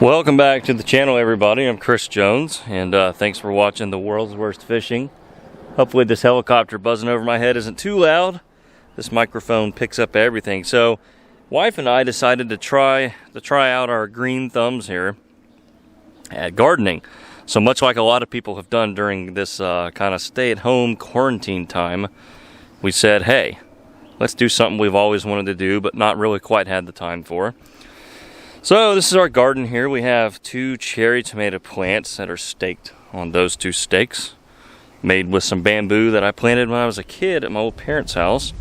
Welcome back to the channel, everybody. I'm Chris Jones, and thanks for watching the world's worst fishing. Hopefully this helicopter buzzing over my head isn't too loud. This microphone picks up everything. So wife and I decided to try out our green thumbs here at gardening. So much like a lot of people have done during this kind of stay-at-home quarantine time, we said, hey, let's do something we've always wanted to do but not really quite had the time for. So this is our garden here. We have 2 cherry tomato plants that are staked on those 2 stakes, made with some bamboo that I planted when I was a kid at my old parents' house.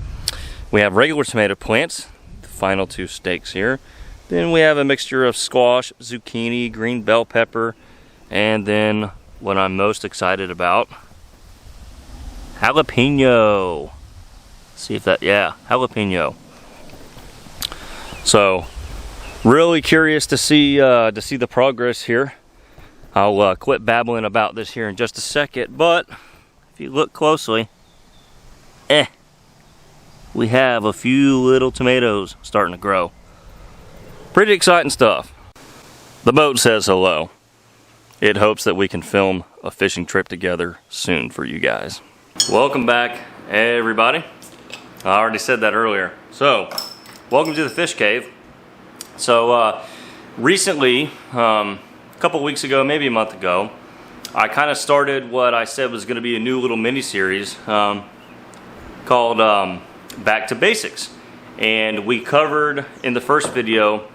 We have regular tomato plants, the final 2 stakes here. Then we have a mixture of squash, zucchini, green bell pepper, and then what I'm most excited about, jalapeno. See if that, yeah, jalapeno. So really curious to see the progress here. I'll quit babbling about this here in just a second, but if you look closely, we have a few little tomatoes starting to grow. Pretty exciting stuff. The boat says hello. It hopes that we can film a fishing trip together soon for you guys. Welcome back, everybody. I already said that earlier. So, welcome to the fish cave. So recently, a couple weeks ago, maybe a month ago, I kind of started what I said was going to be a new little mini-series called Back to Basics. And we covered in the first video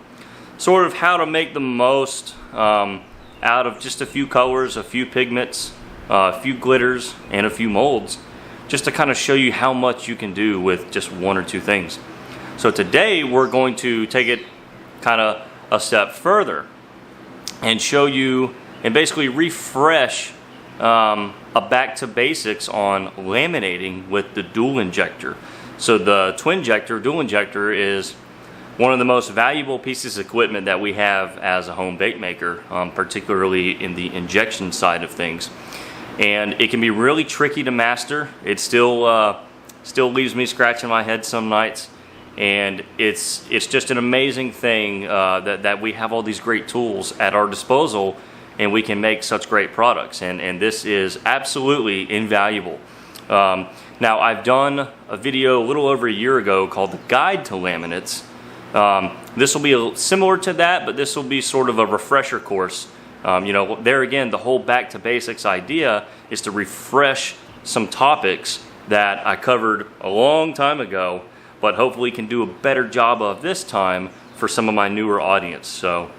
sort of how to make the most out of just a few colors, a few pigments, a few glitters, and a few molds, just to kind of show you how much you can do with just 1 or 2 things. So today we're going to take it kind of a step further and show you and basically refresh a back to basics on laminating with the dual injector. So the twin injector, dual injector, is one of the most valuable pieces of equipment that we have as a home bait maker, particularly in the injection side of things. And it can be really tricky to master. It still leaves me scratching my head some nights. And it's just an amazing thing that we have all these great tools at our disposal and we can make such great products, and this is absolutely invaluable. Now, I've done a video a little over a year ago called The Guide to Laminates. This will be similar to that, but this will be sort of a refresher course. You know, there again, the whole back to basics idea is to refresh some topics that I covered a long time ago, but hopefully can do a better job of this time for some of my newer audience. So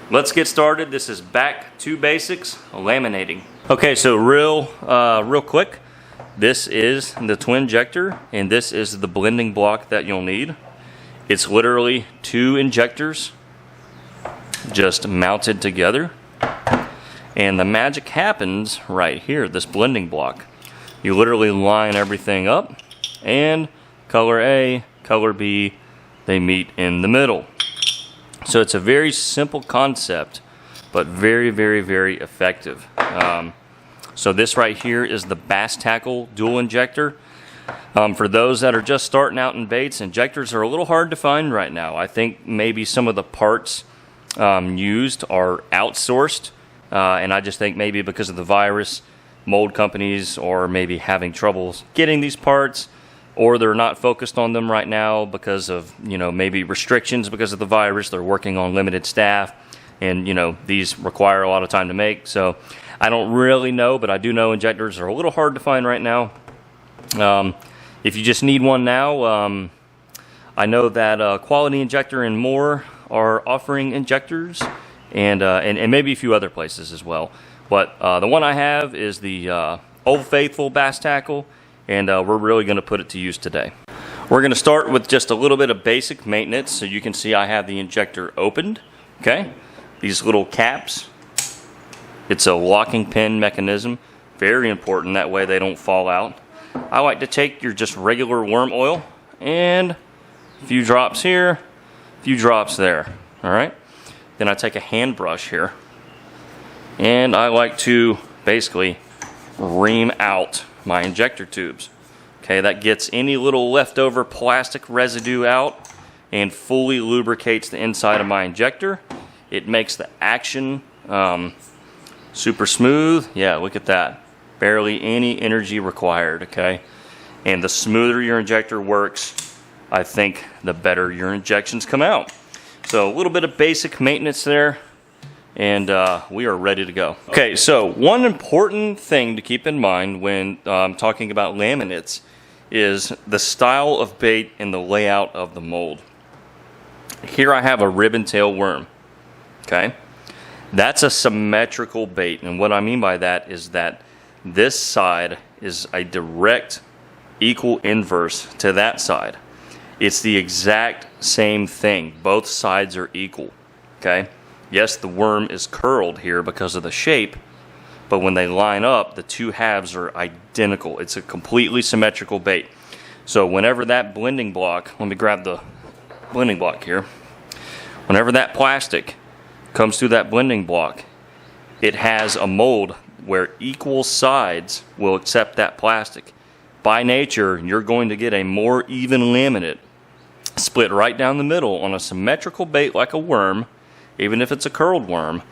let's get started. This is Back to Basics, laminating. Okay, so real quick, this is the twin injector, and this is the blending block that you'll need. It's literally 2 injectors just mounted together, and the magic happens right here, this blending block. You literally line everything up, and color A, color B, they meet in the middle. So it's a very simple concept, but very, very, very effective. So this right here is the bass tackle dual injector. For those that are just starting out in baits, injectors are a little hard to find right now. I think maybe some of the parts used are outsourced, and I just think maybe because of the virus, mold companies are maybe having troubles getting these parts, or they're not focused on them right now because of, you know, maybe restrictions because of the virus. They're working on limited staff, and, you know, these require a lot of time to make. So I don't really know, but I do know injectors are a little hard to find right now. If you just need one now, I know that Quality Injector and more are offering injectors, and maybe a few other places as well. But the one I have is the Old Faithful Bass Tackle, and we're really going to put it to use today. We're going to start with just a little bit of basic maintenance. So you can see I have the injector opened. Okay, these little caps. It's a locking pin mechanism. Very important, that way they don't fall out. I like to take your just regular worm oil and a few drops here, a few drops there. All right. Then I take a hand brush here, and I like to basically ream out my injector tubes. Okay, that gets any little leftover plastic residue out and fully lubricates the inside of my injector. It makes the action super smooth. Yeah, look at that. Barely any energy required, okay? And the smoother your injector works, I think the better your injections come out. So a little bit of basic maintenance there, and we are ready to go. Okay, so one important thing to keep in mind when talking about laminates is the style of bait and the layout of the mold. Here I have a ribbon tail worm, okay? That's a symmetrical bait, and what I mean by that is that this side is a direct equal inverse to that side. It's the exact same thing. Both sides are equal, okay? Yes, the worm is curled here because of the shape, but when they line up, the two halves are identical. It's a completely symmetrical bait. So whenever that blending block, let me grab the blending block here. Whenever that plastic comes through that blending block, it has a mold where equal sides will accept that plastic. By nature, you're going to get a more even laminate split right down the middle on a symmetrical bait like a worm, even if it's a curled worm,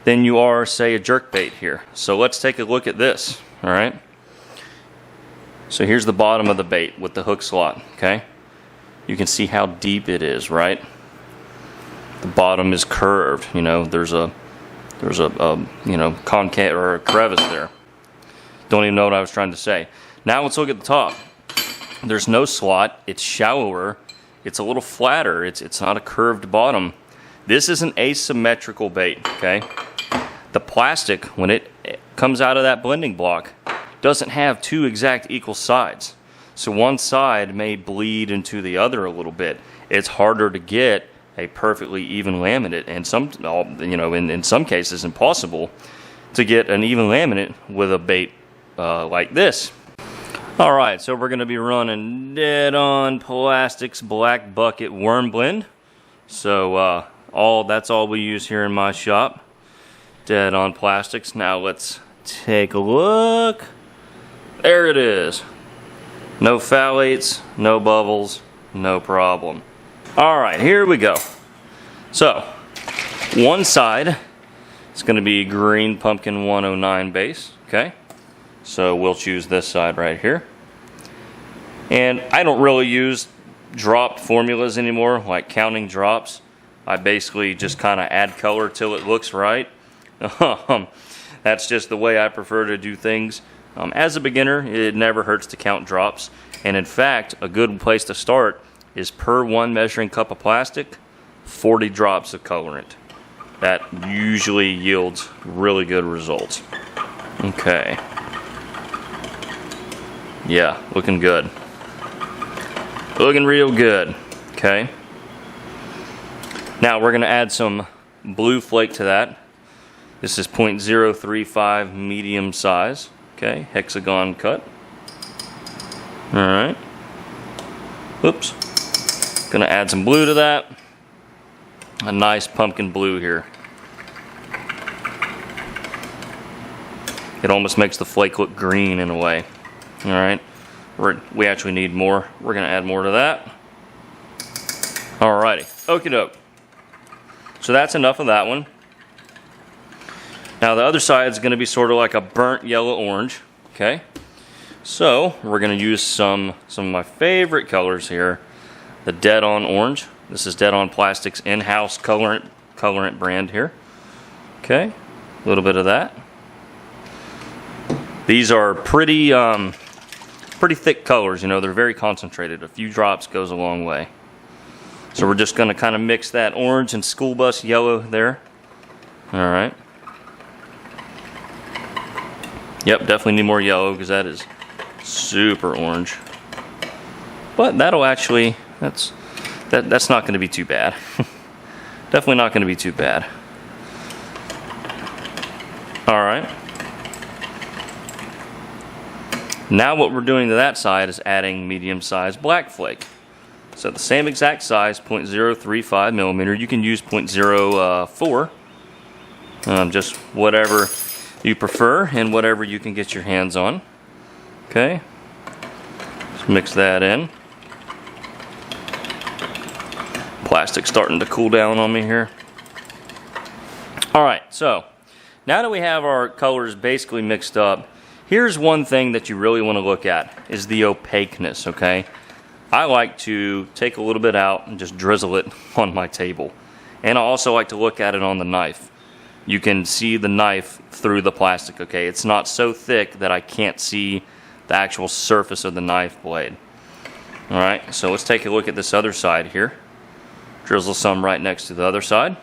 than you are, say, a jerk bait here. So let's take a look at this, all right? So here's the bottom of the bait with the hook slot, okay? You can see how deep it is, right? The bottom is curved, you know, there's a you know, concave or a crevice there. Don't even know what I was trying to say. Now let's look at the top. There's no slot, it's shallower, it's a little flatter, it's not a curved bottom. This is an asymmetrical bait, okay? The plastic, when it comes out of that blending block, doesn't have two exact equal sides. So one side may bleed into the other a little bit. It's harder to get a perfectly even laminate, and in some cases impossible to get an even laminate with a bait like this. All right, so we're going to be running Dead On Plastics Black Bucket Worm Blend. So that's all we use here in my shop. Dead On Plastics. Now let's take a look. There it is. No phthalates, no bubbles, no problem. All right, here we go. So one side is going to be green pumpkin 109 base, okay? So we'll choose this side right here. And I don't really use dropped formulas anymore, like counting drops. I basically just kind of add color till it looks right. That's just the way I prefer to do things. As a beginner, it never hurts to count drops. And in fact, a good place to start is per 1 measuring cup of plastic, 40 drops of colorant. That usually yields really good results. Okay. Yeah, looking good. Looking real good. Okay. Now we're going to add some blue flake to that. This is 0.035 medium size. Okay, hexagon cut. Alright. Oops. Gonna add some blue to that. A nice pumpkin blue here. It almost makes the flake look green in a way. Alright. We actually need more. We're gonna add more to that. Alrighty. Okie doke. So that's enough of that one. Now the other side is gonna be sort of like a burnt yellow orange. Okay. So we're going to use some of my favorite colors here. The Dead On Orange. This is Dead On Plastics in-house colorant brand here. Okay, a little bit of that. These are pretty thick colors. You know, they're very concentrated. A few drops goes a long way. So we're just going to kind of mix that orange and school bus yellow there. All right. Yep, definitely need more yellow because that is super orange. But that'll actually, that's not going to be too bad. Definitely not going to be too bad. Alright. Now what we're doing to that side is adding medium-sized black flake. So the same exact size, 0.035 millimeter. You can use 0.04. Just whatever you prefer and whatever you can get your hands on. Okay, let's mix that in. Plastic's starting to cool down on me here. so now that we have our colors basically mixed up, here's one thing that you really want to look at is the opaqueness, okay? I like to take a little bit out and just drizzle it on my table. And I also like to look at it on the knife. You can see the knife through the plastic, okay? It's not so thick that I can't see the actual surface of the knife blade. All right, so let's take a look at this other side here. Drizzle some right next to the other side.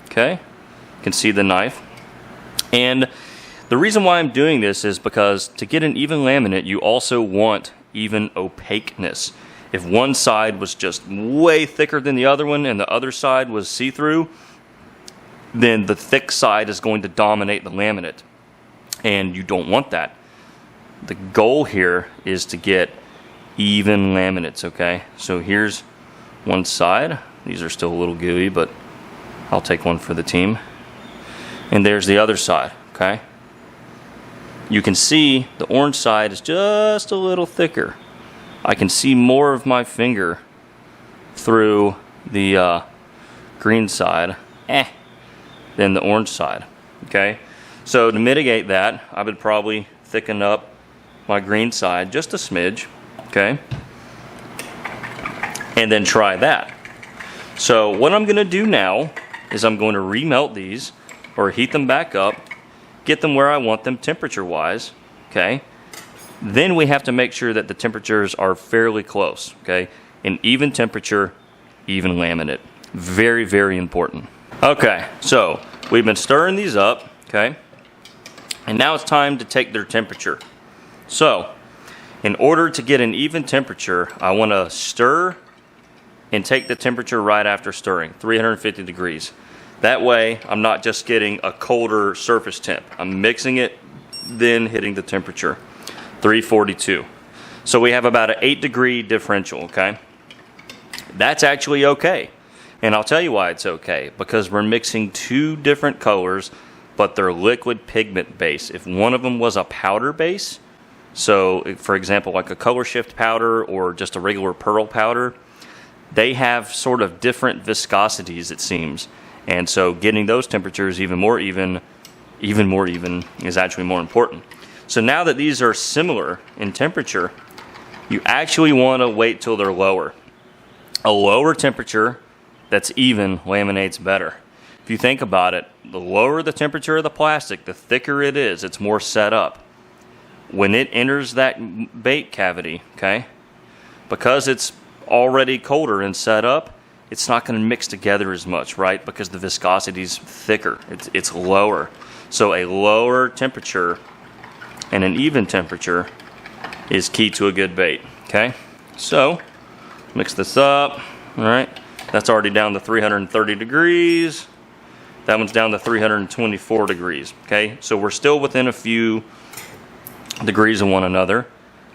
Okay, you can see the knife. And the reason why I'm doing this is because to get an even laminate, you also want even opaqueness. If one side was just way thicker than the other one and the other side was see-through, then the thick side is going to dominate the laminate. And you don't want that. The goal here is to get even laminates, okay? So here's one side. These are still a little gooey, but I'll take one for the team. And there's the other side, okay? You can see the orange side is just a little thicker. I can see more of my finger through the green side than the orange side, okay? So to mitigate that, I would probably thicken up my green side just a smidge, okay? And then try that. So what I'm gonna do now is I'm going to remelt these or heat them back up, get them where I want them temperature-wise, okay? Then we have to make sure that the temperatures are fairly close, okay? An even temperature, even laminate. Very, very important. Okay, so we've been stirring these up, okay? And now it's time to take their temperature. So, in order to get an even temperature, I want to stir and take the temperature right after stirring, 350 degrees. That way, I'm not just getting a colder surface temp. I'm mixing it, then hitting the temperature, 342. So we have about an 8-degree differential, okay? That's actually okay. And I'll tell you why it's okay. Because we're mixing two different colors, but they're liquid pigment base. If one of them was a powder base, so for example, like a color shift powder or just a regular pearl powder, they have sort of different viscosities, it seems. And so getting those temperatures even more even is actually more important. So now that these are similar in temperature, you actually want to wait till they're lower. A lower temperature that's even laminates better. If you think about it, the lower the temperature of the plastic, the thicker it is, it's more set up. When it enters that bait cavity, okay, because it's already colder and set up, it's not going to mix together as much, right? Because the viscosity is thicker, it's lower. So a lower temperature and an even temperature is key to a good bait, okay? So mix this up, all right? That's already down to 330 degrees. That one's down to 324 degrees, okay? So we're still within a few degrees of one another,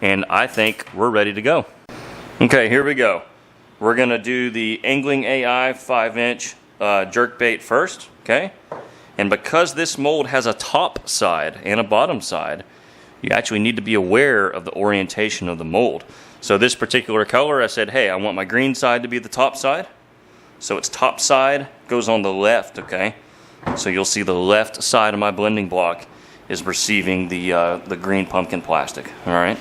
and I think we're ready to go. Okay, here we go. We're gonna do the Angling AI 5-inch jerkbait first, okay? And because this mold has a top side and a bottom side, you actually need to be aware of the orientation of the mold. So this particular color, I said, hey, I want my green side to be the top side. So its top side goes on the left, okay? So you'll see the left side of my blending block is receiving the green pumpkin plastic, all right?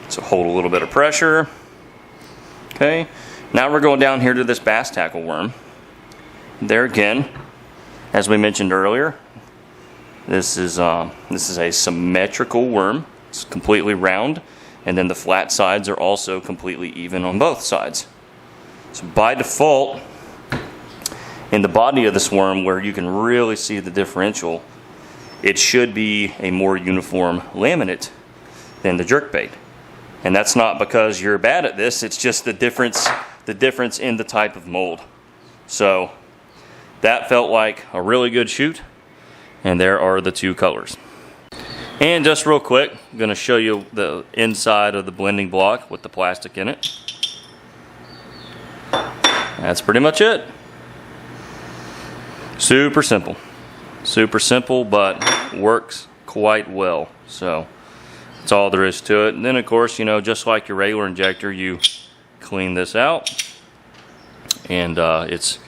So hold a little bit of pressure. Okay, now we're going down here to this bass tackle worm. There again, as we mentioned earlier, this is a symmetrical worm. It's completely round, and then the flat sides are also completely even on both sides. So by default, in the body of this worm, where you can really see the differential, it should be a more uniform laminate than the jerkbait. And that's not because you're bad at this, it's just the difference in the type of mold. So that felt like a really good shoot, and there are the two colors. And just real quick, I'm going to show you the inside of the blending block with the plastic in it. That's pretty much it. Super simple, but works quite well. So that's all there is to it. And then of course, you know, just like your regular injector, you clean this out and it's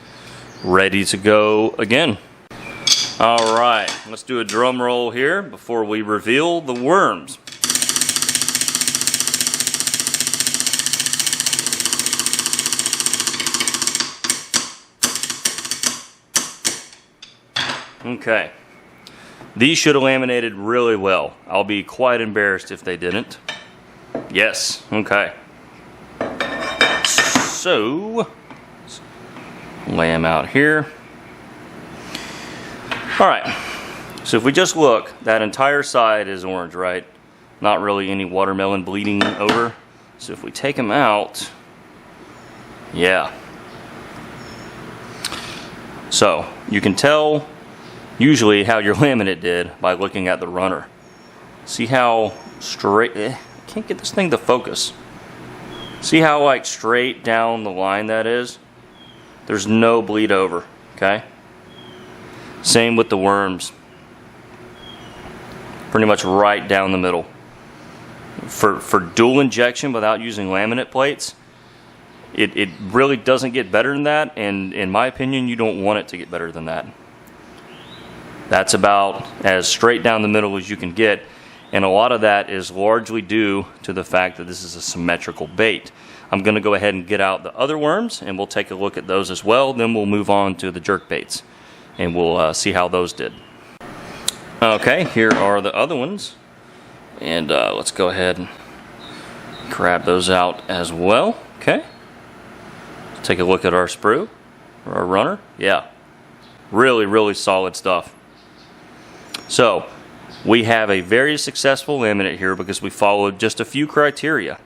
ready to go again. All right, let's do a drum roll here before we reveal the worms. Okay, these should have laminated really well. I'll be quite embarrassed if they didn't. Yes, okay. So, lay them out here. All right, so if we just look, that entire side is orange, right? Not really any watermelon bleeding over. So if we take them out, yeah. So you can tell usually how your laminate did by looking at the runner. See how straight, I can't get this thing to focus. See how like straight down the line that is? There's no bleed over, okay? Same with the worms. Pretty much right down the middle. For dual injection without using laminate plates, it really doesn't get better than that, and in my opinion, you don't want it to get better than that. That's about as straight down the middle as you can get, and a lot of that is largely due to the fact that this is a symmetrical bait. I'm going to go ahead and get out the other worms, and we'll take a look at those as well. Then we'll move on to the jerk baits, and we'll see how those did. Okay, here are the other ones, and let's go ahead and grab those out as well. Okay, take a look at our sprue, or our runner. Yeah, really solid stuff. So we have a very successful laminate here because we followed just a few criteria.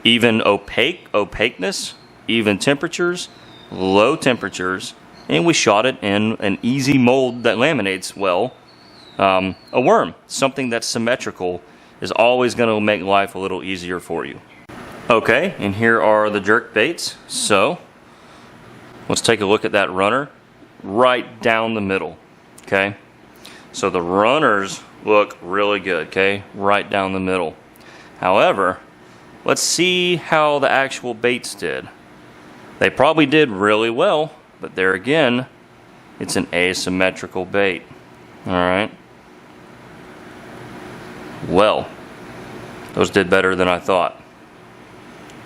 Even opaqueness, even temperatures, low temperatures, and we shot it in an easy mold that laminates well. A worm, something that's symmetrical, is always going to make life a little easier for you. Okay, and here are the jerk baits. So let's take a look at that runner right down the middle. Okay, so the runners look really good, okay, right down the middle. However, let's see how the actual baits did. They probably did really well, but there again, it's an asymmetrical bait. All right. Well, those did better than I thought.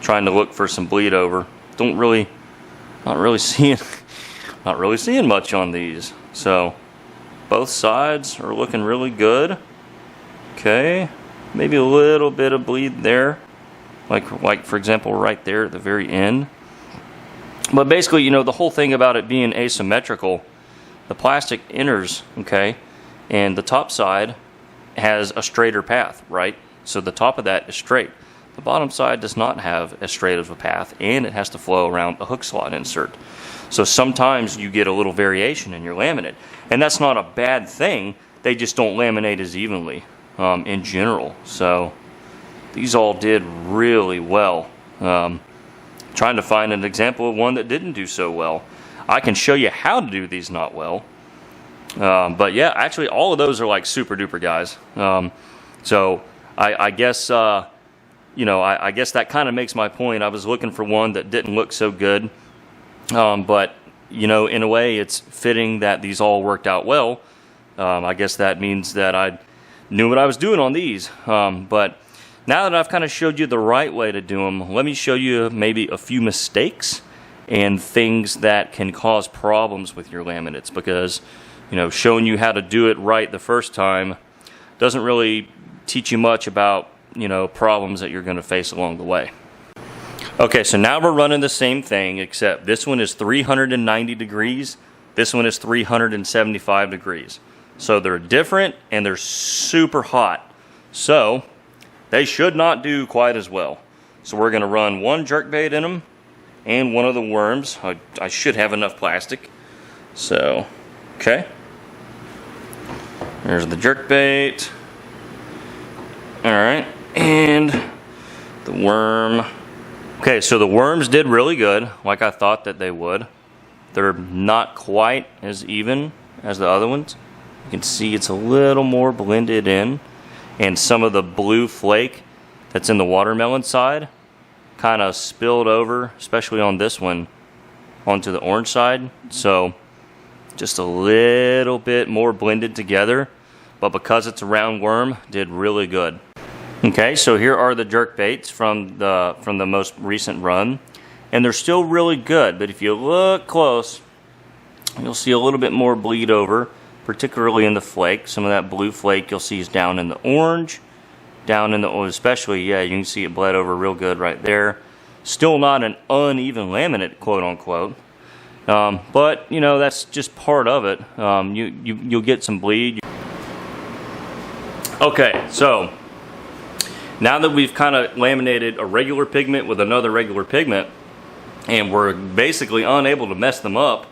Trying to look for some bleed over. Not really seeing much on these. So both sides are looking really good. Okay, maybe a little bit of bleed there, like for example right there at the very end. But basically, you know, the whole thing about it being asymmetrical, the plastic enters, okay, and the top side has a straighter path, right? So the top of that is straight. The bottom side does not have as straight of a path, and it has to flow around a hook slot insert. So sometimes you get a little variation in your laminate, and that's not a bad thing. They just don't laminate as evenly in general. So these all did really well. Trying to find an example of one that didn't do so well. I can show you how to do these not well. But yeah, actually all of those are like super duper guys. So I guess, you know, I guess that kind of makes my point. I was looking for one that didn't look so good. But, you know, in a way it's fitting that these all worked out well. I guess that means that I knew what I was doing on these. But now that I've kind of showed you the right way to do them, let me show you maybe a few mistakes and things that can cause problems with your laminates, because, you know, showing you how to do it right the first time doesn't really teach you much about, you know, problems that you're going to face along the way. Okay, so now we're running the same thing, except this one is 390 degrees, this one is 375 degrees. So they're different and they're super hot. So they should not do quite as well. So we're going to run one jerkbait in them and one of the worms. I should have enough plastic. So, okay. There's the jerkbait. Alright, and the worm. Okay, so the worms did really good, like I thought that they would. They're not quite as even as the other ones. You can see it's a little more blended in, and some of the blue flake that's in the watermelon side kind of spilled over, especially on this one, onto the orange side. So just a little bit more blended together, but because it's a round worm, did really good. Okay, so here are the jerk baits from the most recent run, and they're still really good, but if you look close, you'll see a little bit more bleed over, particularly in the flake. Some of that blue flake you'll see is down in the orange, down in the especially, yeah, you can see it bled over real good right there. Still not an uneven laminate, quote unquote, but you know, that's just part of it. You'll get some bleed. Okay, so now that we've kind of laminated a regular pigment with another regular pigment, and we're basically unable to mess them up,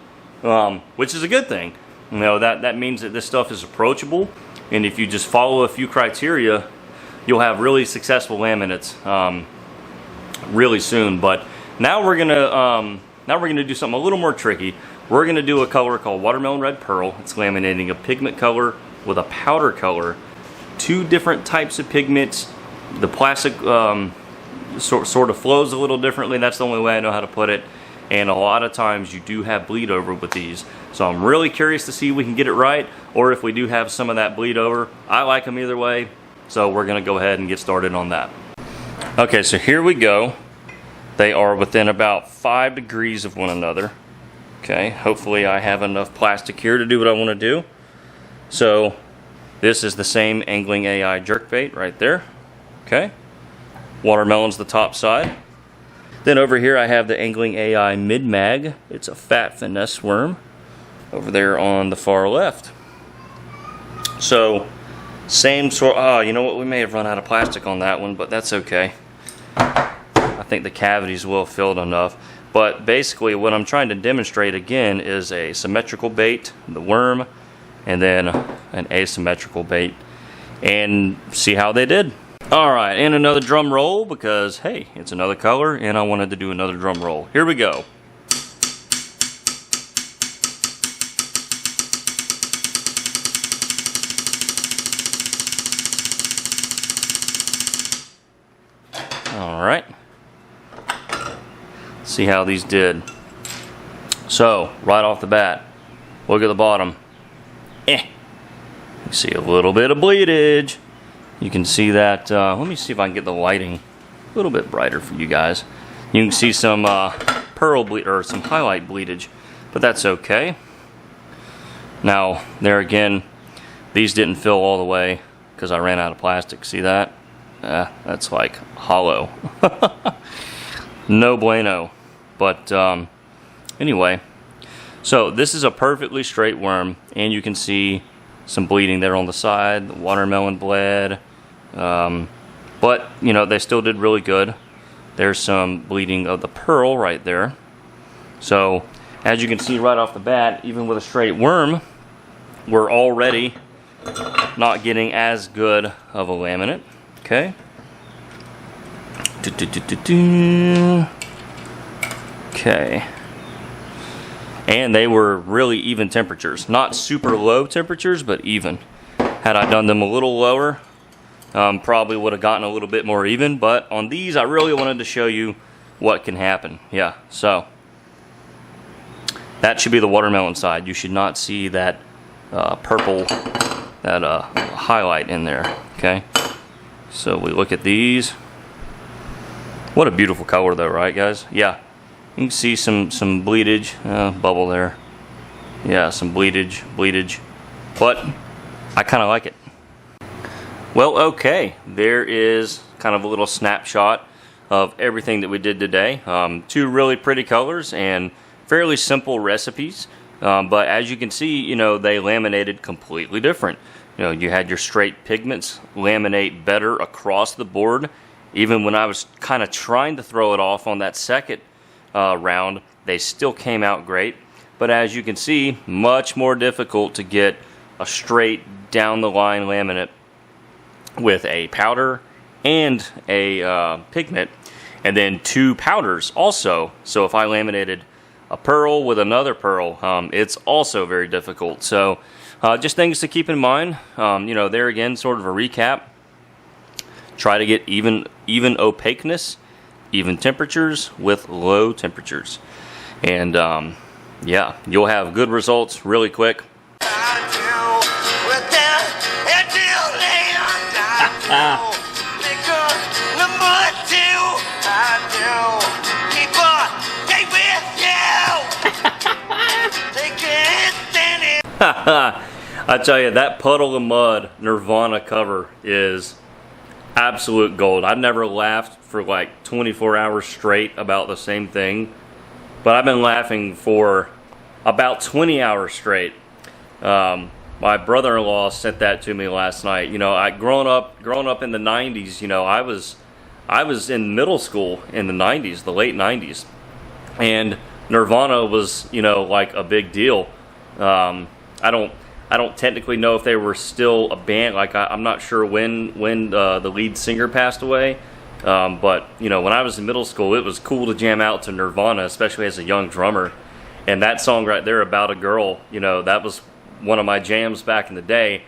which is a good thing. You know, that means that this stuff is approachable, and if you just follow a few criteria, you'll have really successful laminates really soon. But now we're gonna do something a little more tricky. We're gonna do a color called Watermelon Red Pearl. It's laminating a pigment color with a powder color. Two different types of pigments. The plastic sort of flows a little differently. That's the only way I know how to put it. And a lot of times you do have bleed over with these. So I'm really curious to see if we can get it right, or if we do have some of that bleed over. I like them either way, so we're gonna go ahead and get started on that. Okay, so here we go. They are within about 5 degrees of one another. Okay, hopefully I have enough plastic here to do what I wanna do. So this is the same Angling AI jerkbait right there. Okay, watermelon's the top side. Then over here I have the Angling AI Mid-Mag. It's a Phat Finesse worm over there on the far left. So same sort. Oh, you know what? We may have run out of plastic on that one, but that's okay. I think the cavity's well filled enough. But basically what I'm trying to demonstrate again is a symmetrical bait, the worm, and then an asymmetrical bait, and see how they did. Alright, and another drum roll because, hey, it's another color and I wanted to do another drum roll. Here we go. Alright. See how these did. So, right off the bat, look at the bottom. You see a little bit of bleedage. You can see that, let me see if I can get the lighting a little bit brighter for you guys. You can see some pearl bleed, or some highlight bleedage, but that's okay. Now, there again, these didn't fill all the way because I ran out of plastic. See that? That's like hollow. No bueno. But anyway, so this is a perfectly straight worm, and you can see some bleeding there on the side. The watermelon bled. But, you know, they still did really good. There's some bleeding of the pearl right there. So, as you can see right off the bat, even with a straight worm, we're already not getting as good of a laminate. Okay. Okay. And they were really even temperatures. Not super low temperatures, but even. Had I done them a little lower, probably would have gotten a little bit more even, but on these I really wanted to show you what can happen. Yeah, so that should be the watermelon side. You should not see that purple, that highlight in there. Okay, so we look at these. What a beautiful color though, right guys? Yeah, you can see some bleedage, bubble there. Yeah, some bleedage, but I kind of like it. Well, okay, there is kind of a little snapshot of everything that we did today. 2 really pretty colors and fairly simple recipes, but as you can see, you know, they laminated completely different. You know, you had your straight pigments laminate better across the board. Even when I was kind of trying to throw it off on that second round, they still came out great. But as you can see, much more difficult to get a straight down the line laminate with a powder and a pigment, and then 2 powders also. So if I laminated a pearl with another pearl, it's also very difficult. So just things to keep in mind. You know, there again, sort of a recap. Try to get even opaqueness, even temperatures with low temperatures. And yeah, you'll have good results really quick. I tell you, that Puddle of Mud Nirvana cover is absolute gold. I've never laughed for like 24 hours straight about the same thing, but I've been laughing for about 20 hours straight. My brother-in-law sent that to me last night. You know, growing up in the 90s, you know, I was in middle school in the 90s, the late 90s, and Nirvana was, you know, like a big deal. I don't technically know if they were still a band. Like I'm not sure when the lead singer passed away. But you know, when I was in middle school, it was cool to jam out to Nirvana, especially as a young drummer. And that song right there, About a Girl, you know, that was one of my jams back in the day.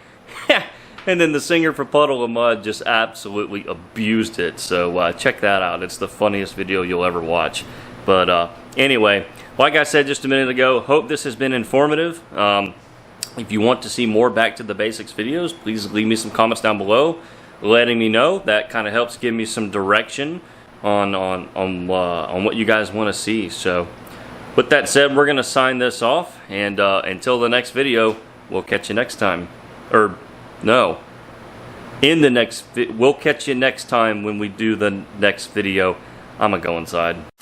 And then the singer for Puddle of Mud just absolutely abused it. So check that out. It's the funniest video you'll ever watch. But anyway, like I said just a minute ago, hope this has been informative. If you want to see more Back to the Basics videos, please leave me some comments down below, letting me know. That kind of helps give me some direction on what you guys want to see. So, with that said, we're gonna sign this off, and until the next video, we'll catch you next time. Or no, we'll catch you next time when we do the next video. I'm gonna go inside.